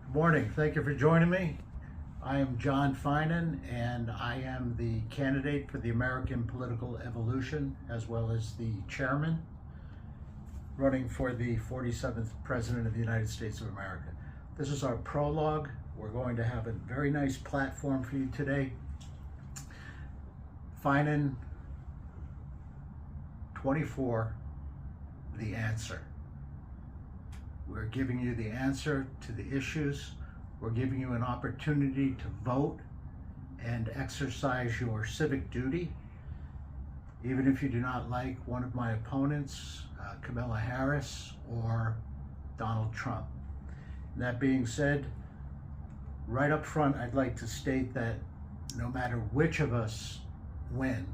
Good morning. Thank you for joining me. I am John Finan, and I am the candidate for the American Political Evolution, as well as the chairman, running for the 47th President of the United States of America. This is our prologue. We're going to have a very nice platform for you today. Finan 24, the answer. We're giving you the answer to the issues. We're giving you an opportunity to vote and exercise your civic duty. Even if you do not like one of my opponents, Kamala Harris or Donald Trump. And that being said, right up front, I'd like to state that no matter which of us win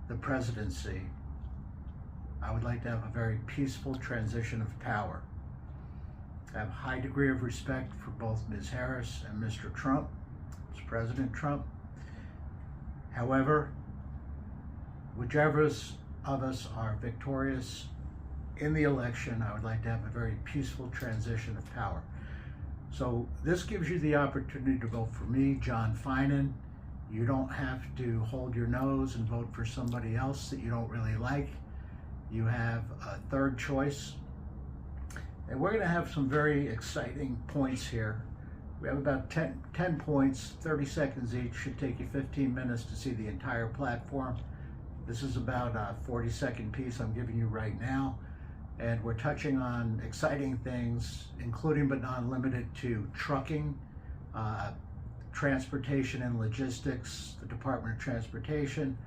the presidency, I would like to have a very peaceful transition of power. I have a high degree of respect for both Ms. Harris and Mr. Trump, Mr. President Trump. However, whichever of us are victorious in the election, I would like to have a very peaceful transition of power. So this gives you the opportunity to vote for me, John Finan. You don't have to hold your nose and vote for somebody else that you don't really like. You have a third choice. And we're going to have some very exciting points here. We have about 10 points, 30 seconds each. Should take you 15 minutes to see the entire platform. This is about a 40-second piece I'm giving you right now. And we're touching on exciting things, including but not limited to trucking, transportation and logistics, the Department of Transportation.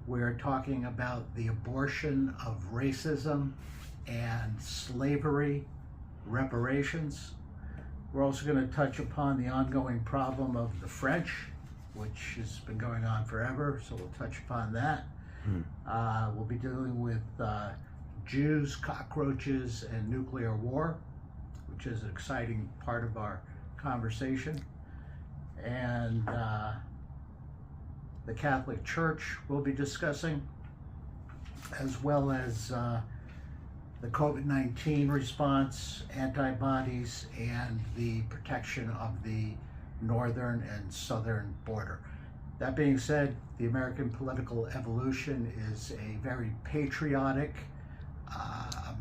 We're talking about the abortion of racism and slavery reparations. We're also going to touch upon the ongoing problem of the French, which has been going on forever, so we'll touch upon that. We'll be dealing with Jews, cockroaches, and nuclear war, which is an exciting part of our conversation. And the Catholic Church we'll be discussing, as well as the COVID-19 response, antibodies, and the protection of the northern and southern border. That being said, the American Political Evolution is a very patriotic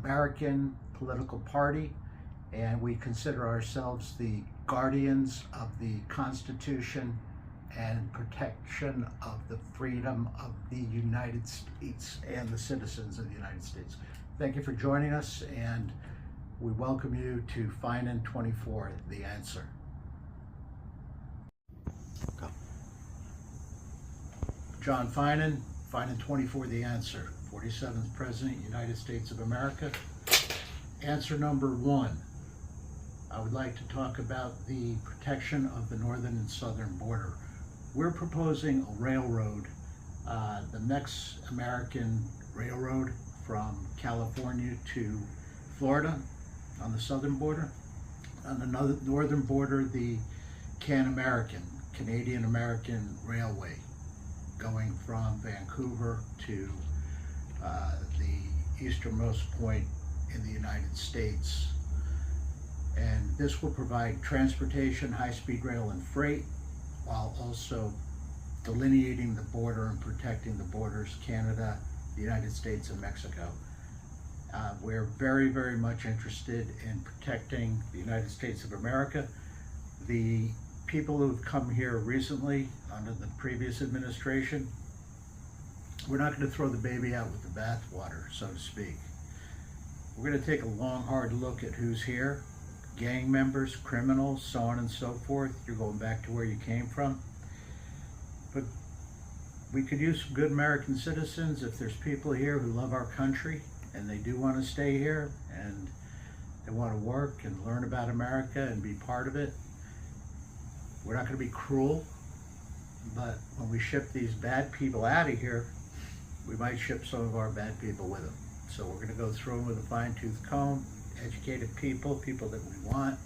American political party, and we consider ourselves the guardians of the Constitution and protection of the freedom of the United States and the citizens of the United States. Thank you for joining us, and we welcome you to Finan 24, the answer. Go. John Finan, Finan 24, the answer. 47th President, United States of America. Answer number 1. I would like to talk about the protection of the northern and southern border. We're proposing a railroad, the Mex-American Railroad from California to Florida on the southern border. On the northern border, the Canadian-American Railway, going from Vancouver to the easternmost point in the United States. And this will provide transportation, high-speed rail, and freight, while also delineating the border and protecting the borders, Canada, the United States, and Mexico. We're very, very much interested in protecting the United States of America. The people who've come here recently under the previous administration, we're not going to throw the baby out with the bathwater, so to speak. We're going to take a long, hard look at who's here. Gang members, criminals, so on and so forth. You're going back to where you came from. But we could use some good American citizens. If there's people here who love our country and they do want to stay here and they want to work and learn about America and be part of it, we're not going to be cruel. But when we ship these bad people out of here, we might ship some of our bad people with them. So we're going to go through them with a fine-tooth comb. Educated people that we want,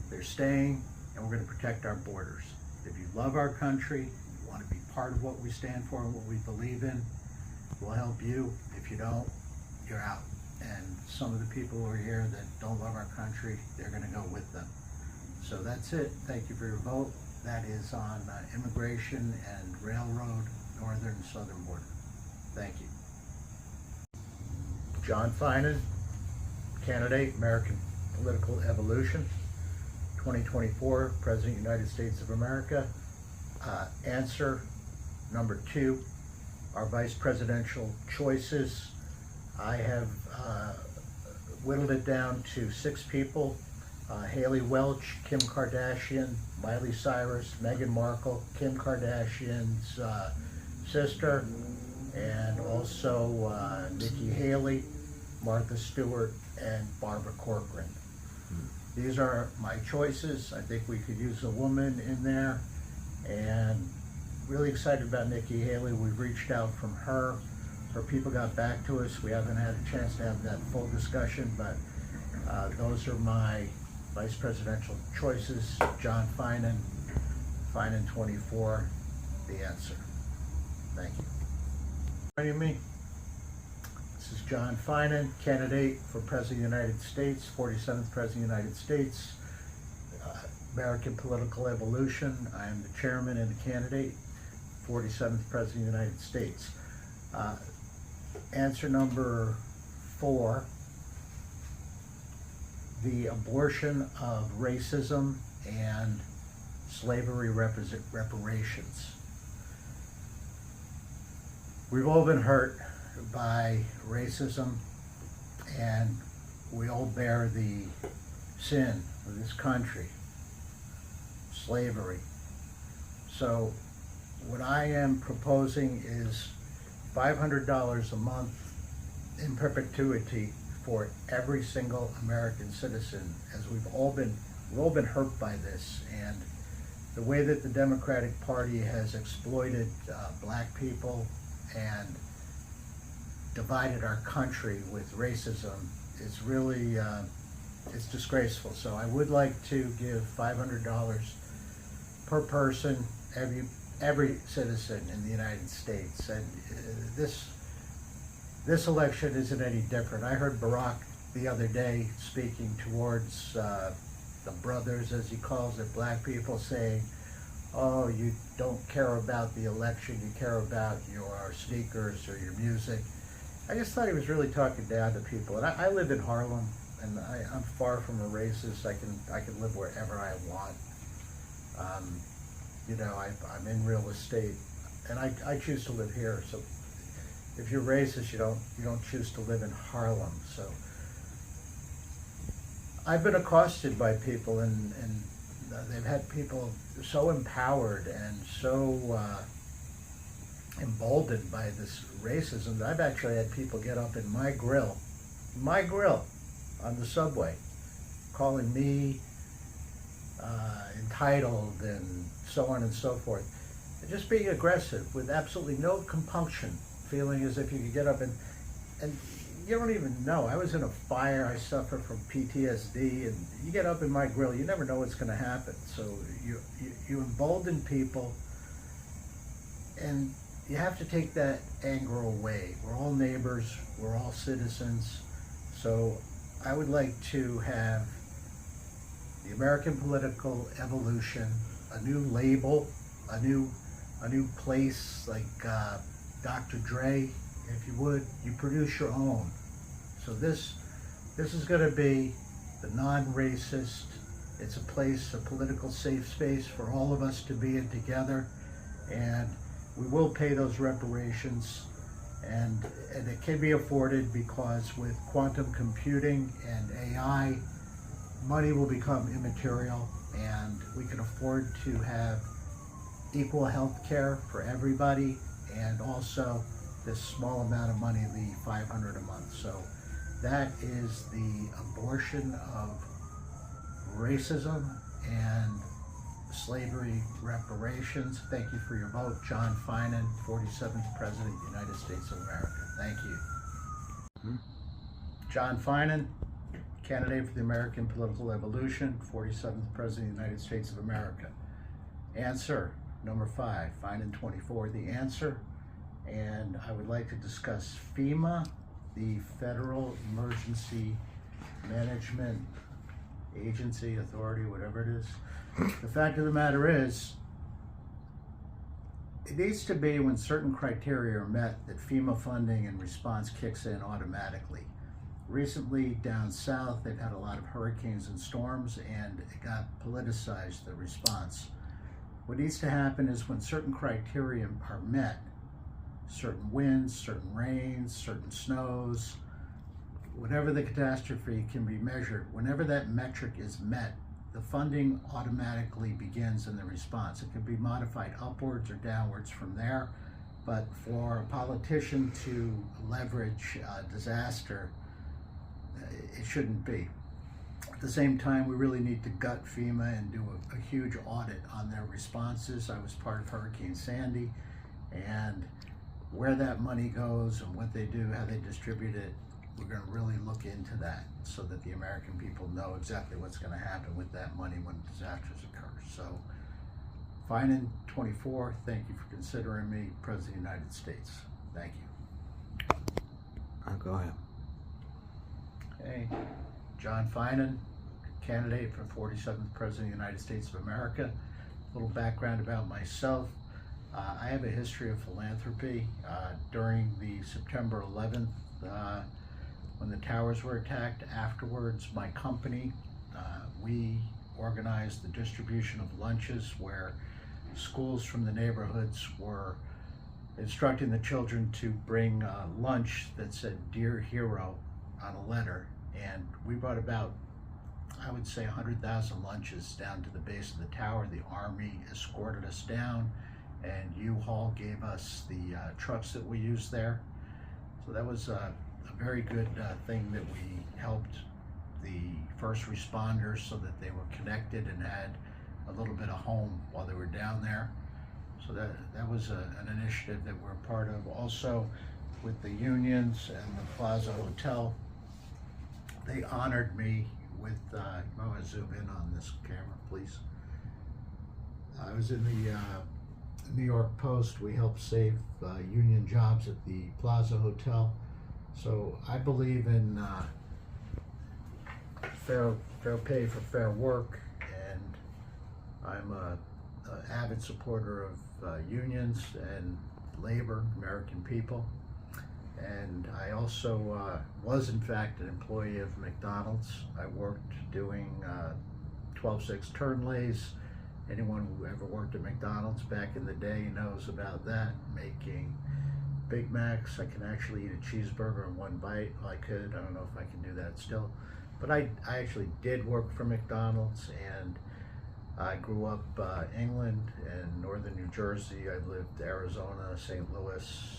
they're staying, and we're going to protect our borders. If you love our country, you want to be part of what we stand for and what we believe in, we'll help you. If you don't, you're out. And some of the people who are here that don't love our country, they're going to go with them. So that's it. Thank you for your vote. That is on immigration and railroad, northern and southern border. Thank you. John Finan, candidate, American Political Evolution, 2024, President of the United States of America. Answer number 2, our vice presidential choices. I have whittled it down to 6 people. Haley Welch, Kim Kardashian, Miley Cyrus, Meghan Markle, Kim Kardashian's sister, and also Nikki Haley, Martha Stewart, and Barbara Corcoran. These are my choices. I think we could use a woman in there, and really excited about Nikki Haley. We've reached out from her. Her people got back to us. We haven't had a chance to have that full discussion, but those are my vice presidential choices. John Finan, Finan 24, the answer. Thank you. Joining me, this is John Finan, candidate for President of the United States, 47th President of the United States, American Political Evolution. I am the chairman and the candidate, 47th President of the United States. Answer number 4, the abortion of racism and slavery reparations. We've all been hurt by racism, and we all bear the sin of this country, slavery. So what I am proposing is $500 a month in perpetuity for every single American citizen, as we've all been hurt by this, and the way that the Democratic Party has exploited black people and divided our country with racism is really it's disgraceful. So I would like to give $500 per person, every citizen in the United States, and this election isn't any different. I heard Barack the other day speaking towards the brothers, as he calls it, black people, saying, oh, you don't care about the election, you care about your sneakers or your music. I just thought he was really talking down to people. And I live in Harlem, and I'm far from a racist. I can live wherever I want. You know, I'm in real estate, and I choose to live here. So if you're racist, you don't choose to live in Harlem. So I've been accosted by people, and they've had people so empowered and so emboldened by this racism that I've actually had people get up in my grill on the subway, calling me entitled and so on and so forth, and just being aggressive with absolutely no compunction, feeling as if you could get up and you don't even know. I was in a fire, I suffer from PTSD, and you get up in my grill, you never know what's going to happen. So you embolden people, and you have to take that anger away. We're all neighbors, we're all citizens. So I would like to have the American Political Evolution, a new label, a new place, like Dr. Dre, if you would, you produce your own. So this is going to be the non-racist. It's a place, a political safe space for all of us to be in together, and we will pay those reparations, and it can be afforded because with quantum computing and AI, money will become immaterial, and we can afford to have equal health care for everybody, and also this small amount of money, the $500 a month. So that is the abortion of racism and slavery reparations. Thank you for your vote. John Finan, 47th President of the United States of America. Thank you. John Finan, candidate for the American Political Evolution, 47th President of the United States of America. Answer number 5, Finan 24, the answer. And I would like to discuss FEMA, the Federal Emergency Management agency, authority, whatever it is. The fact of the matter is, it needs to be when certain criteria are met that FEMA funding and response kicks in automatically. Recently down south, they've had a lot of hurricanes and storms, and it got politicized, the response. What needs to happen is when certain criteria are met, certain winds, certain rains, certain snows, whatever the catastrophe can be measured, whenever that metric is met, the funding automatically begins in the response. It can be modified upwards or downwards from there, but for a politician to leverage disaster, it shouldn't be. At the same time, we really need to gut FEMA and do a huge audit on their responses. I was part of Hurricane Sandy, and where that money goes and what they do, how they distribute it, we're going to really look into that so that the American people know exactly what's going to happen with that money when disasters occur. So, Finan 24, thank you for considering me President of the United States. Thank you. Go ahead. Okay, John Finan, candidate for 47th President of the United States of America. A little background about myself. I have a history of philanthropy. During the September 11th, when the towers were attacked, afterwards, my company, we organized the distribution of lunches where schools from the neighborhoods were instructing the children to bring lunch that said "Dear Hero" on a letter, and we brought about, I would say, 100,000 lunches down to the base of the tower. The Army escorted us down, and U-Haul gave us the trucks that we used there. So that was a very good thing that we helped the first responders so that they were connected and had a little bit of home while they were down there. So that was an initiative that we're a part of. Also, with the unions and the Plaza Hotel, they honored me with, I want to zoom in on this camera, please. I was in the New York Post. We helped save union jobs at the Plaza Hotel. So I believe in fair pay for fair work, and I'm an avid supporter of unions and labor, American people. And I also was, in fact, an employee of McDonald's. I worked doing 12-6 turn lays. Anyone who ever worked at McDonald's back in the day knows about that, making Big Macs. I can actually eat a cheeseburger in one bite. Well, I could. I don't know if I can do that still. But I actually did work for McDonald's, and I grew up England and northern New Jersey. I lived Arizona, St. Louis,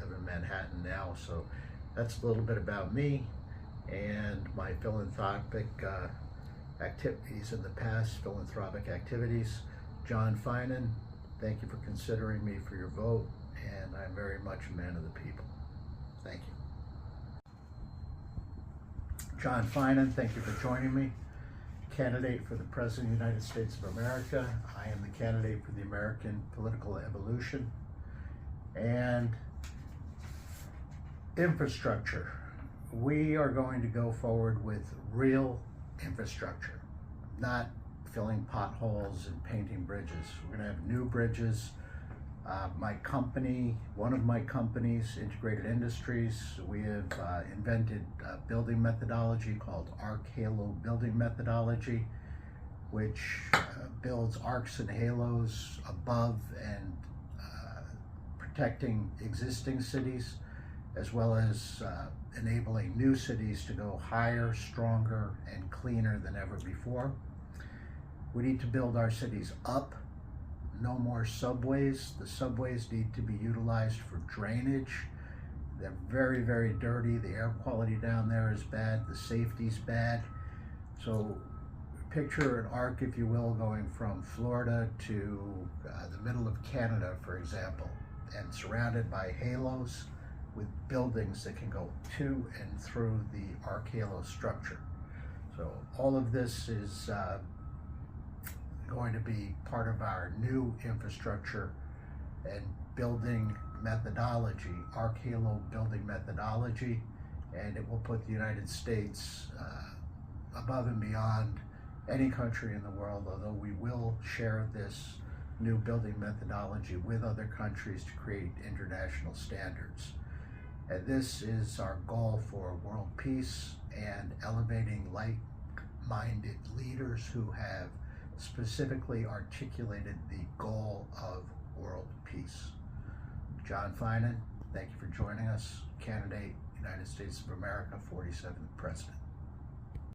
live in Manhattan now. So that's a little bit about me and my philanthropic activities in the past, philanthropic activities. John Finan, thank you for considering me for your vote, and I'm very much a man of the people. Thank you. John Finan, thank you for joining me. Candidate for the President of the United States of America. I am the candidate for the American Political Evolution. And infrastructure. We are going to go forward with real infrastructure, not filling potholes and painting bridges. We're going to have new bridges. My company, one of my companies, Integrated Industries, we have invented a building methodology called Arc-Halo building methodology, which builds arcs and halos above and protecting existing cities, as well as enabling new cities to go higher, stronger, and cleaner than ever before. We need to build our cities up. No more subways. The subways need to be utilized for drainage. They're very, very dirty. The air quality down there is bad. The safety's bad. So picture an arc, if you will, going from Florida to the middle of Canada, for example, and surrounded by halos with buildings that can go to and through the arc halo structure. So all of this is going to be part of our new infrastructure and building methodology, Arc-Halo building methodology, and it will put the United States above and beyond any country in the world, although we will share this new building methodology with other countries to create international standards. And this is our goal for world peace and elevating like-minded leaders who have specifically articulated the goal of world peace. John Finan, thank you for joining us. Candidate, United States of America, 47th President.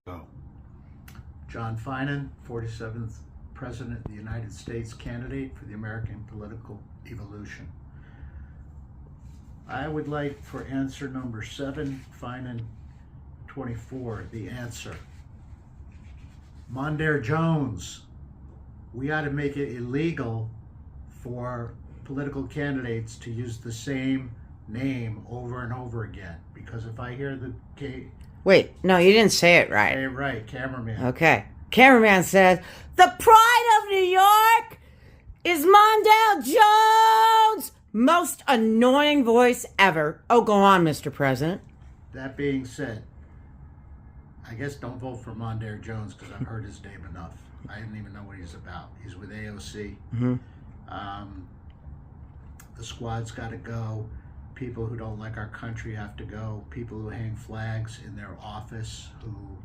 Go. John Finan, 47th President of the United States, candidate for the American political evolution. I would like for answer number 7, Finan 24, the answer. Mondaire Jones, we ought to make it illegal for political candidates to use the same name over and over again. Because if I hear the... Wait, no, you didn't say it right. Say it right, cameraman. Okay. Cameraman says, the pride of New York is Mondale Jones. Most annoying voice ever. Oh, go on, Mr. President. That being said, I guess don't vote for Mondaire Jones because I've heard his name enough. I didn't even know what he's about. He's with AOC. Mm-hmm. The squad's got to go. People who don't like our country have to go. People who hang flags in their office, who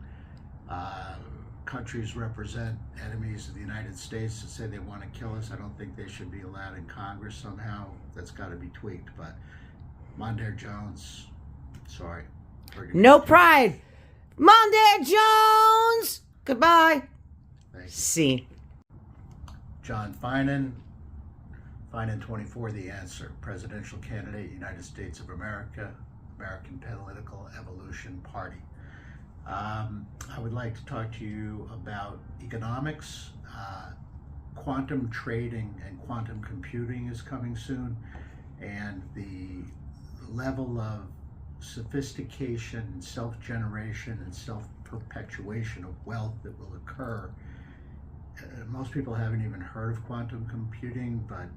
countries represent enemies of the United States that say they want to kill us. I don't think they should be allowed in Congress somehow. That's got to be tweaked. But Mondaire Jones, sorry. No pride. Mondaire Jones. Goodbye. Thank you. See. John Finan. Finan 24, the answer. Presidential candidate, United States of America, American Political Evolution Party. I would like to talk to you about economics. Quantum trading and quantum computing is coming soon, and the level of sophistication, self-generation, and self-perpetuation of wealth that will occur. Most people haven't even heard of quantum computing, but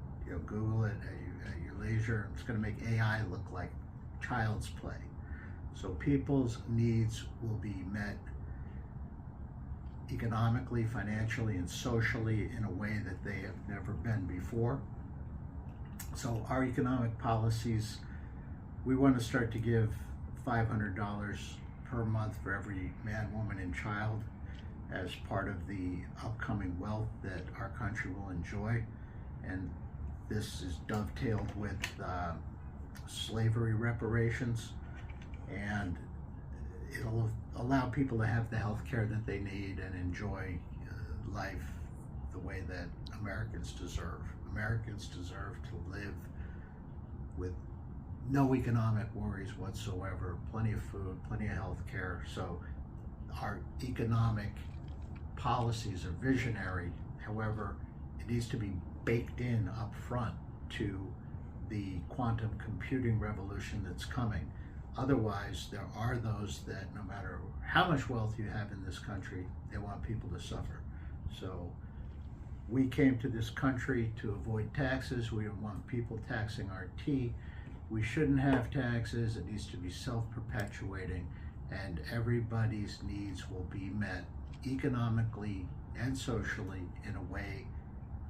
Google it at your leisure. It's going to make AI look like child's play. So people's needs will be met economically, financially, and socially in a way that they have never been before. So our economic policies, we want to start to give $500 per month for every man, woman, and child as part of the upcoming wealth that our country will enjoy. And this is dovetailed with slavery reparations, and it'll allow people to have the health care that they need and enjoy life the way that Americans deserve. Americans deserve to live with no economic worries whatsoever, plenty of food, plenty of health care. So our economic policies are visionary. However, it needs to be baked in up front to the quantum computing revolution that's coming. Otherwise, there are those that no matter how much wealth you have in this country, they want people to suffer. So we came to this country to avoid taxes. We don't want people taxing our tea. We shouldn't have taxes. It needs to be self-perpetuating, and everybody's needs will be met economically and socially in a way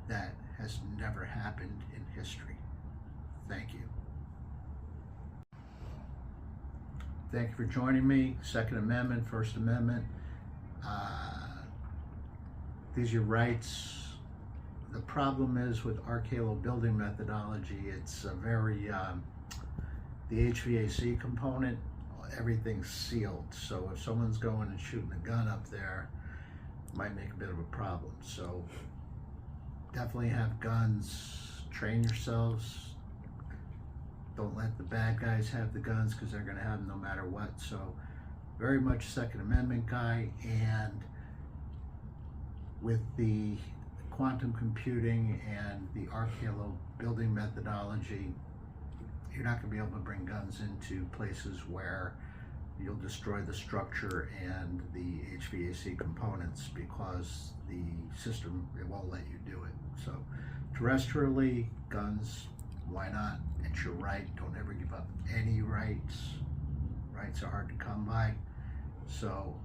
that has never happened in history. Thank you. Thank you for joining me. Second Amendment, First Amendment. These are your rights. The problem is with RKLO building methodology, it's a very, the HVAC component, everything's sealed. So if someone's going and shooting a gun up there, it might make a bit of a problem. So definitely have guns, train yourselves. Don't let the bad guys have the guns because they're going to have them no matter what. So very much Second Amendment guy, and with the quantum computing and the RKLO building methodology, you're not going to be able to bring guns into places where you'll destroy the structure and the HVAC components, because the system, it won't let you do it. So terrestrially, guns, why not? It's your right. Don't ever give up any rights. Rights are hard to come by. So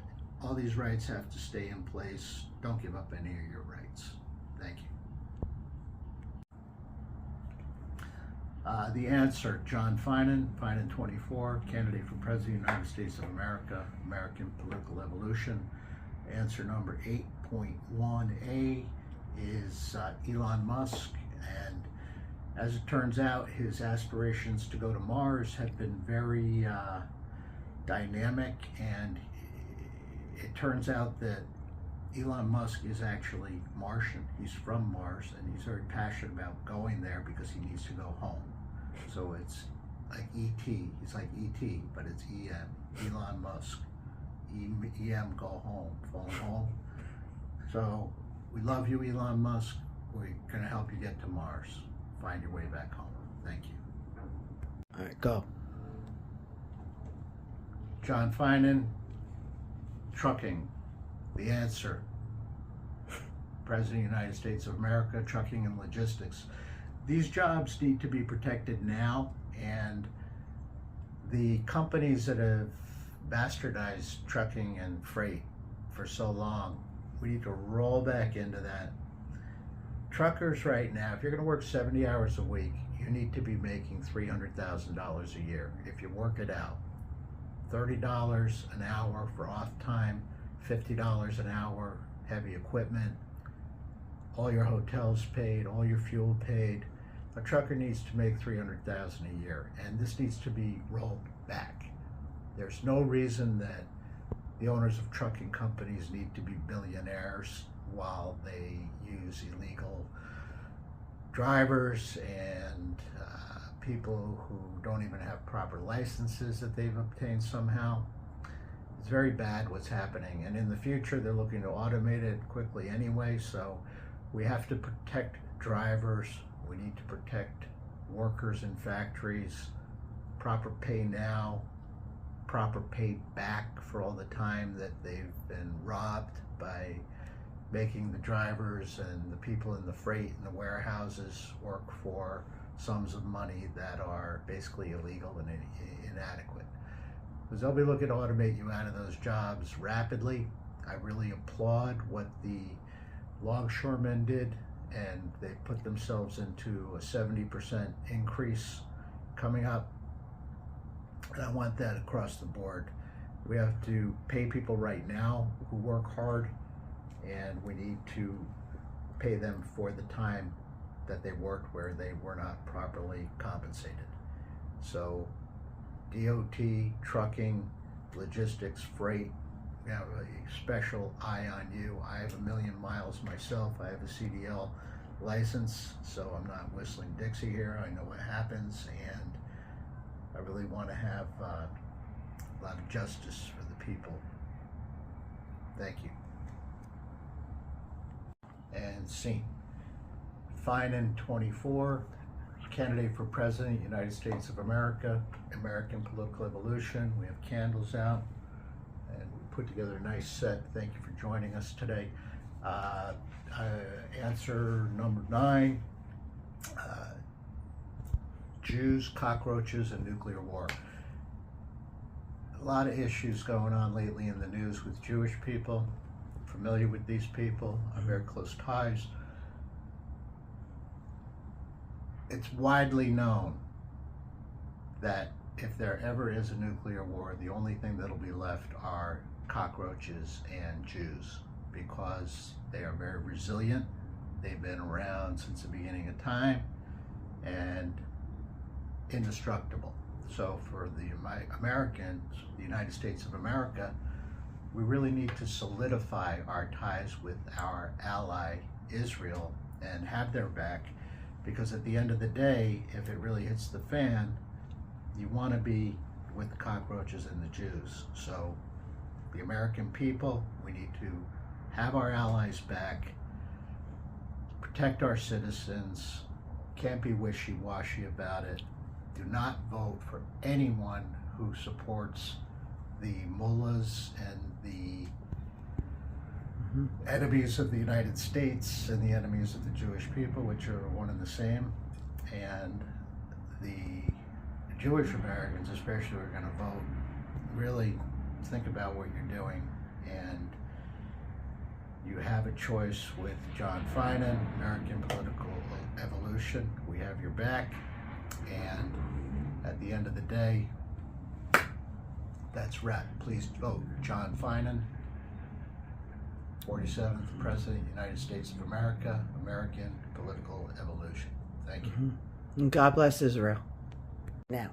All these rights have to stay in place. Don't give up any of your rights. Thank you. The answer, John Finan, Finan 24, candidate for President of the United States of America, American Political Evolution. Answer number 8.1A is Elon Musk, and as it turns out, his aspirations to go to Mars have been very dynamic, and it turns out that Elon Musk is actually Martian. He's from Mars, and he's very passionate about going there because he needs to go home. So it's like E.T. He's like E.T., but it's E.M. Elon Musk. E.M. go home, phone home. So we love you, Elon Musk. We're going to help you get to Mars. Find your way back home. Thank you. All right, go. John Finan, trucking. The answer, President of the United States of America, trucking and logistics. These jobs need to be protected now, and the companies that have bastardized trucking and freight for so long, we need to roll back into that. Truckers right now, if you're going to work 70 hours a week, you need to be making $300,000 a year. If you work it out, $30 an hour for off time, $50 an hour, heavy equipment, all your hotels paid, all your fuel paid. A trucker needs to make $300,000 a year, and this needs to be rolled back. There's no reason that the owners of trucking companies need to be billionaires while they use illegal drivers and people who don't even have proper licenses that they've obtained somehow. It's very bad what's happening, and in the future they're looking to automate it quickly anyway, so we have to protect drivers. We need to protect workers in factories, proper pay now, proper pay back for all the time that they've been robbed by making the drivers and the people in the freight and the warehouses work for sums of money that are basically illegal and inadequate. Because they'll be looking to automate you out of those jobs rapidly. I really applaud what the longshoremen did, and they put themselves into a 70% increase coming up. And I want that across the board. We have to pay people right now who work hard, and we need to pay them for the time that they worked where they were not properly compensated. So DOT, trucking, logistics, freight, we have a special eye on you. I have 1 million miles myself. I have a CDL license, so I'm not whistling Dixie here. I know what happens, and I really want to have a lot of justice for the people. Thank you. And scene. Finan 24, candidate for President of the United States of America, American Political Evolution. We have candles out, and we put together a nice set. Thank you for joining us today. Answer number 9, Jews, cockroaches, and nuclear war. A lot of issues going on lately in the news with Jewish people. I'm familiar with these people. I have very close ties. It's widely known that if there ever is a nuclear war, the only thing that'll be left are cockroaches and Jews, because they are very resilient. They've been around since the beginning of time and indestructible. So for the Americans, the United States of America, we really need to solidify our ties with our ally Israel and have their back, because at the end of the day, if it really hits the fan, you want to be with the cockroaches and the Jews. So the American people, we need to have our allies back, protect our citizens, can't be wishy-washy about it. Do not vote for anyone who supports the mullahs and the enemies of the United States and the enemies of the Jewish people, which are one and the same. And the Jewish Americans, especially, who are going to vote, really think about what you're doing. And you have a choice with John Finan, American Political Evolution. We have your back. And at the end of the day, that's wrap. Please vote John Finan, 47th President of the United States of America, American Political Evolution. Thank you. And God bless Israel. Now.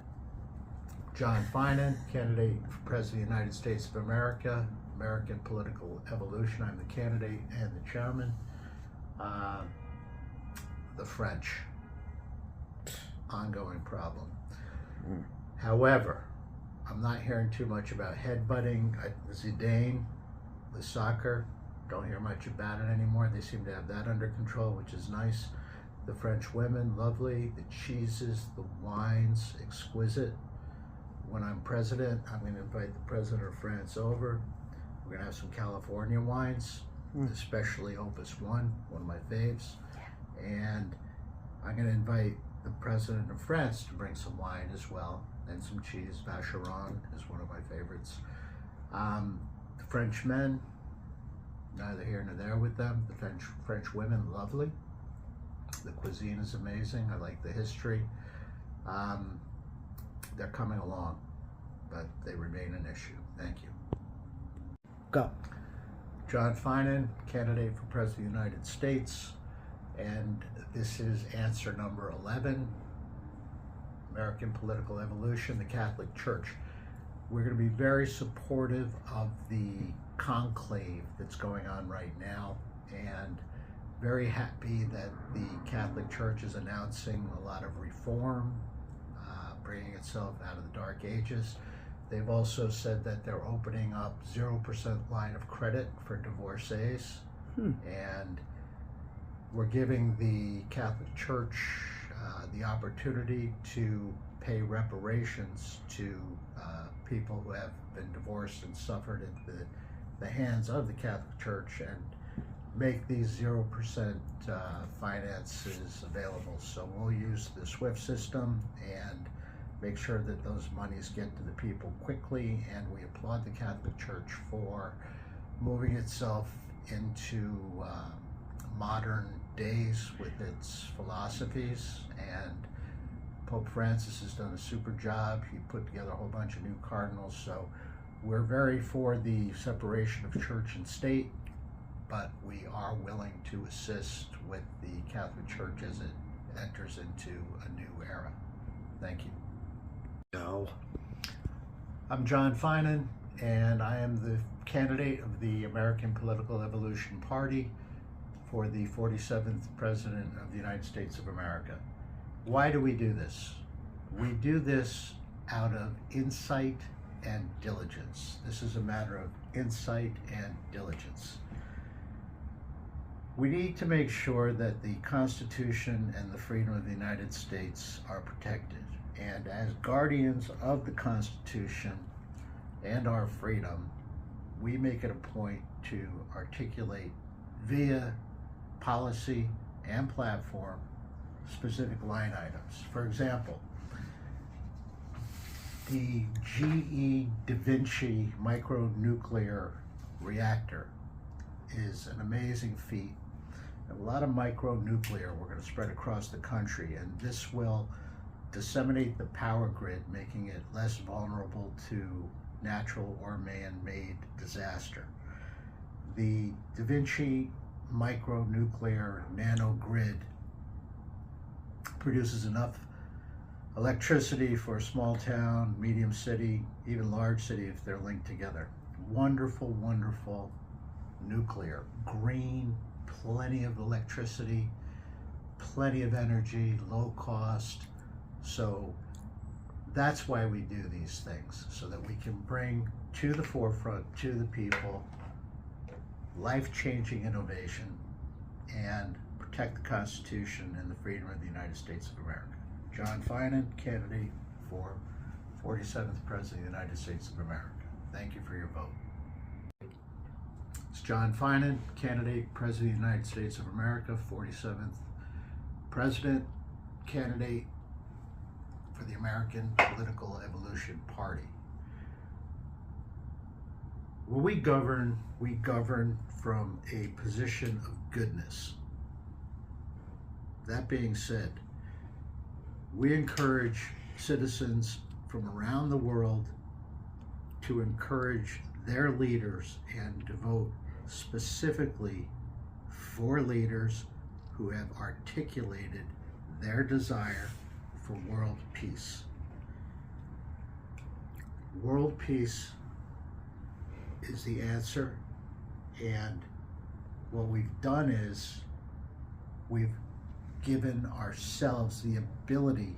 John Finan, candidate for President of the United States of America, American Political Evolution. I'm the candidate and the chairman. The French, ongoing problem. However, I'm not hearing too much about headbutting. Zidane, the soccer, don't hear much about it anymore. They seem to have that under control, which is nice. The French women, lovely. The cheeses, the wines, exquisite. When I'm president, I'm going to invite the president of France over. We're going to have some California wines, especially Opus 1 of my faves. And I'm going to invite the president of France to bring some wine as well, and some cheese. Vacheron is one of my favorites. The French men, neither here nor there with them. The French women, lovely. The cuisine is amazing. I like the history. They're coming along, but they remain an issue. Thank you. Go. John Finan, candidate for President of the United States, and this is answer number 11, American Political Evolution, the Catholic Church. We're going to be very supportive of the conclave that's going on right now, and very happy that the Catholic Church is announcing a lot of reform, bringing itself out of the Dark Ages. They've also said that they're opening up 0% line of credit for divorcees, and we're giving the Catholic Church the opportunity to pay reparations to people who have been divorced and suffered at the hands of the Catholic Church, and make these 0% finances available. So we'll use the SWIFT system and make sure that those monies get to the people quickly, and we applaud the Catholic Church for moving itself into modern days with its philosophies, and Pope Francis has done a super job. He put together a whole bunch of new cardinals, so we're very for the separation of church and state, but we are willing to assist with the Catholic Church as it enters into a new era. Thank you. Go. I'm John Finan, and I am the candidate of the American Political Evolution Party for the 47th President of the United States of America. Why do we do this? We do this out of insight and diligence. This is a matter of insight and diligence. We need to make sure that the Constitution and the freedom of the United States are protected. And as guardians of the Constitution and our freedom, we make it a point to articulate via policy and platform specific line items. For example, the GE Da Vinci micronuclear reactor is an amazing feat. A lot of micronuclear we're going to spread across the country, and this will disseminate the power grid, making it less vulnerable to natural or man-made disaster. The Da Vinci micronuclear nanogrid produces enough electricity for a small town, medium city, even large city if they're linked together. Wonderful, wonderful nuclear, green, plenty of electricity, plenty of energy, low cost. So that's why we do these things, so that we can bring to the forefront, to the people, life-changing innovation and protect the Constitution and the freedom of the United States of America. John Finan, candidate for 47th President of the United States of America. Thank you for your vote. It's John Finan, candidate, President of the United States of America, 47th President, candidate for the American Political Evolution Party. When we govern from a position of goodness. That being said, we encourage citizens from around the world to encourage their leaders and to vote specifically for leaders who have articulated their desire for world peace. World peace is the answer, and what we've done is we've given ourselves the ability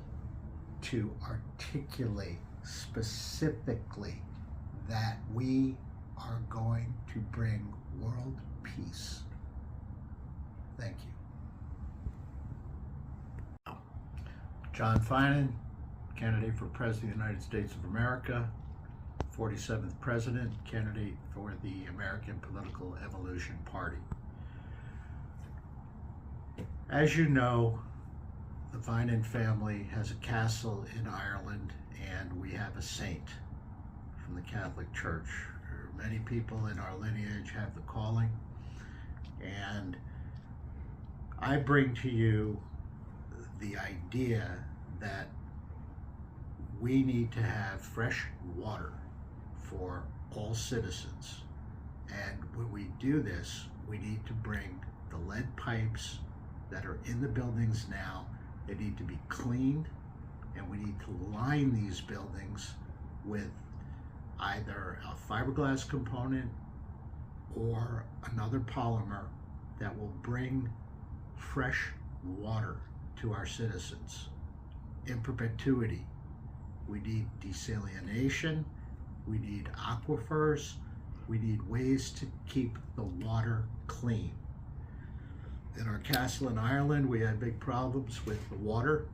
to articulate specifically that we are going to bring world peace. Thank you. John Finan, candidate for President of the United States of America, 47th President, candidate for the American Political Evolution Party. As you know, the Finan family has a castle in Ireland, and we have a saint from the Catholic Church. Many people in our lineage have the calling, and I bring to you the idea that we need to have fresh water for all citizens. And when we do this, we need to bring the lead pipes that are in the buildings now. They need to be cleaned, and we need to line these buildings with either a fiberglass component or another polymer that will bring fresh water to our citizens in perpetuity. We need desalination, we need aquifers, we need ways to keep the water clean. In our castle in Ireland, we had big problems with the water.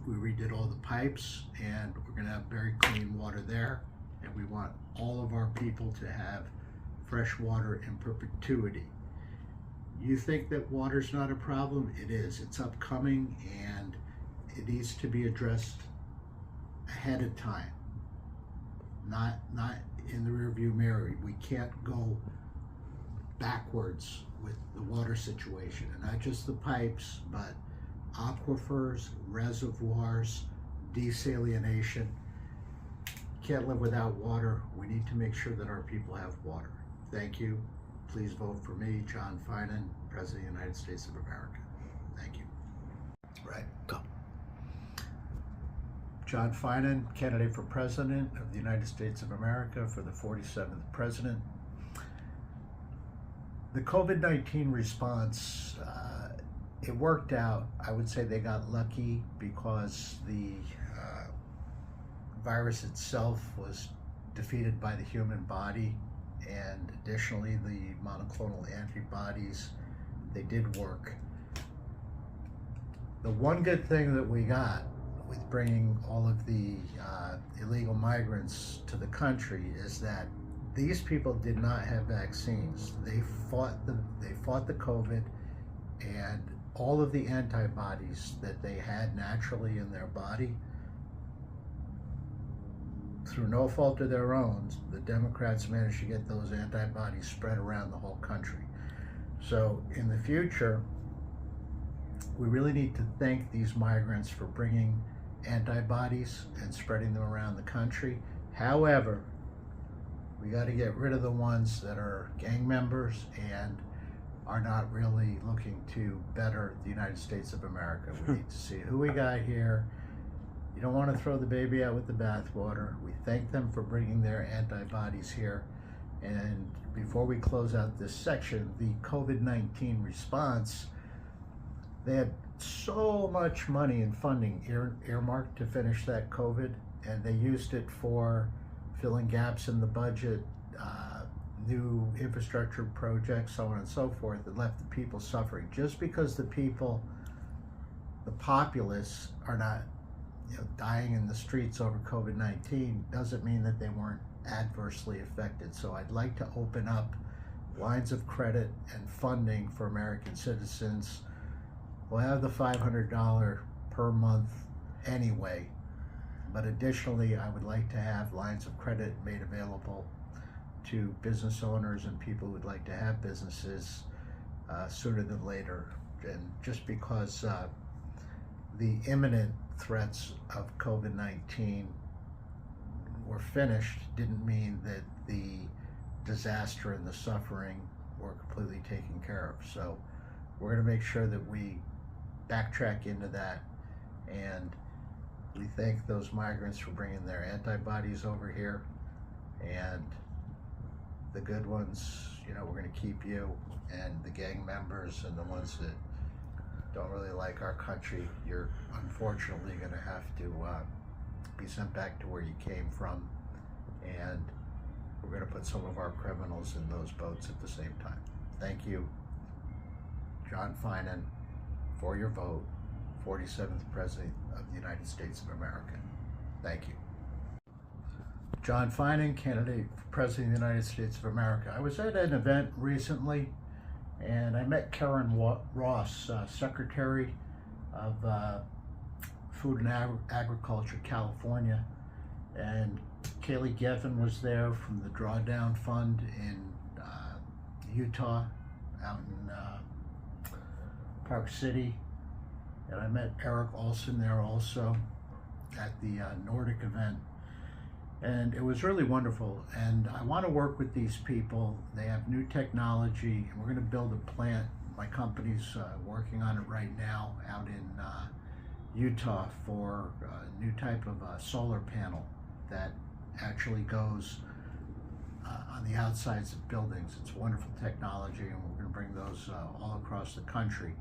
We redid all the pipes, and we're going to have very clean water there. And we want all of our people to have fresh water in perpetuity. You think that water's not a problem? It is. It's upcoming, and it needs to be addressed ahead of time, not in the rearview mirror. We can't go backwards with the water situation, and not just the pipes, but aquifers, reservoirs, desalination. Can't live without water. We need to make sure that our people have water. Thank you. Please vote for me, John Finan, President of the United States of America. Thank you. Right, go. John Finan, candidate for President of the United States of America for the 47th President. The COVID-19 response, it worked out. I would say they got lucky because the virus itself was defeated by the human body, and additionally the monoclonal antibodies, they did work. The one good thing that we got with bringing all of the illegal migrants to the country is that these people did not have vaccines. They fought the COVID, and all of the antibodies that they had naturally in their body, through no fault of their own, the Democrats managed to get those antibodies spread around the whole country. So in the future, we really need to thank these migrants for bringing antibodies and spreading them around the country. However, we got to get rid of the ones that are gang members and are not really looking to better the United States of America. We need to see who we got here. You don't want to throw the baby out with the bathwater. We thank them for bringing their antibodies here. And before we close out this section, the COVID-19 response, they had so much money and funding earmarked to finish that COVID, and they used it for filling gaps in the budget, new infrastructure projects, so on and so forth, that left the people suffering. Just because the people, the populace, are not dying in the streets over COVID-19 doesn't mean that they weren't adversely affected. So I'd like to open up lines of credit and funding for American citizens. We'll have the $500 per month anyway, but additionally, I would like to have lines of credit made available to business owners and people who'd like to have businesses sooner than later. And just because the imminent threats of COVID-19 were finished didn't mean that the disaster and the suffering were completely taken care of. So we're going to make sure that we backtrack into that, and we thank those migrants for bringing their antibodies over here, and the good ones, you know, we're going to keep you, and the gang members and the ones that don't really like our country, you're unfortunately going to have to be sent back to where you came from, and we're going to put some of our criminals in those boats at the same time. Thank you, John Finan, for your vote, 47th President of the United States of America. Thank you. John Finan, candidate for President of the United States of America. I was at an event recently, and I met Karen Ross, Secretary of Food and Agriculture, California, and Kaylee Geffen was there from the Drawdown Fund in Utah, out in Park City, and I met Eric Olson there also at the Nordic event, and it was really wonderful. And I want to work with these people. They have new technology, and we're going to build a plant. My company's working on it right now out in Utah for a new type of solar panel that actually goes on the outsides of buildings. It's wonderful technology, and we're going to bring those all across the country.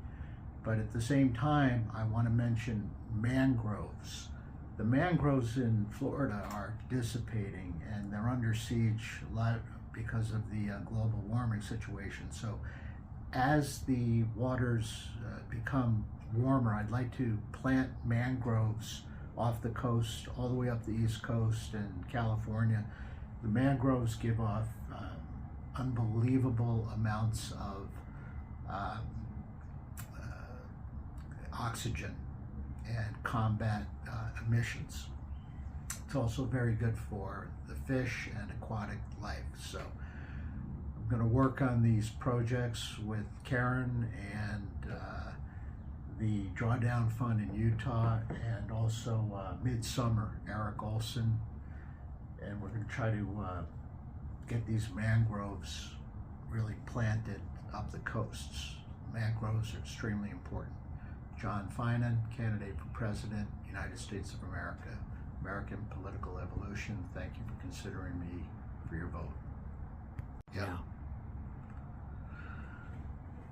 But at the same time, I want to mention mangroves. The mangroves in Florida are dissipating, and they're under siege a lot because of the global warming situation. So as the waters become warmer, I'd like to plant mangroves off the coast, all the way up the East Coast and California. The mangroves give off unbelievable amounts of oxygen and combat emissions. It's also very good for the fish and aquatic life. So I'm going to work on these projects with Karen and the Drawdown Fund in Utah, and also Midsummer, Eric Olson, and we're going to try to get these mangroves really planted up the coasts. Mangroves are extremely important. John Finan, candidate for President, United States of America, American Political Evolution. Thank you for considering me for your vote. Yep. Yeah.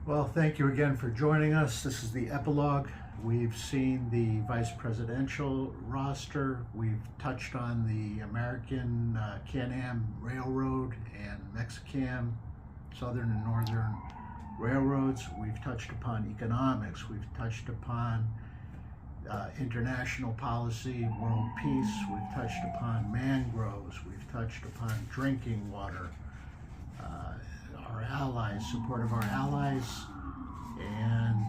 Well, thank you again for joining us. This is the epilogue. We've seen the vice presidential roster. We've touched on the American Can-Am Railroad and Mexicam, Southern and Northern railroads. We've touched upon economics. We've touched upon international policy, world peace. We've touched upon mangroves. We've touched upon drinking water, our allies, support of our allies, and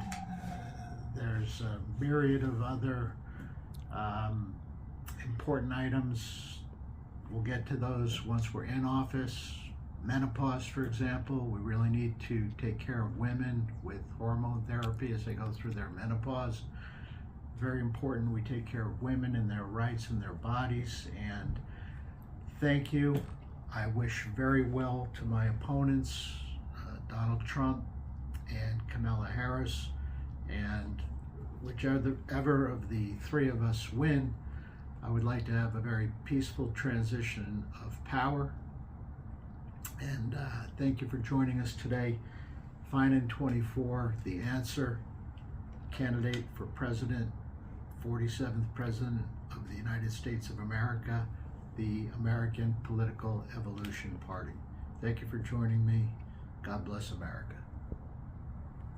there's a myriad of other important items. We'll get to those once we're in office. Menopause, for example, we really need to take care of women with hormone therapy as they go through their menopause. Very important we take care of women and their rights and their bodies. And thank you. I wish very well to my opponents, Donald Trump and Kamala Harris, and whichever of the three of us win, I would like to have a very peaceful transition of power. And thank you for joining us today. Finan 24, The Answer, candidate for President, 47th President of the United States of America, the American Political Evolution Party. Thank you for joining me. God bless America.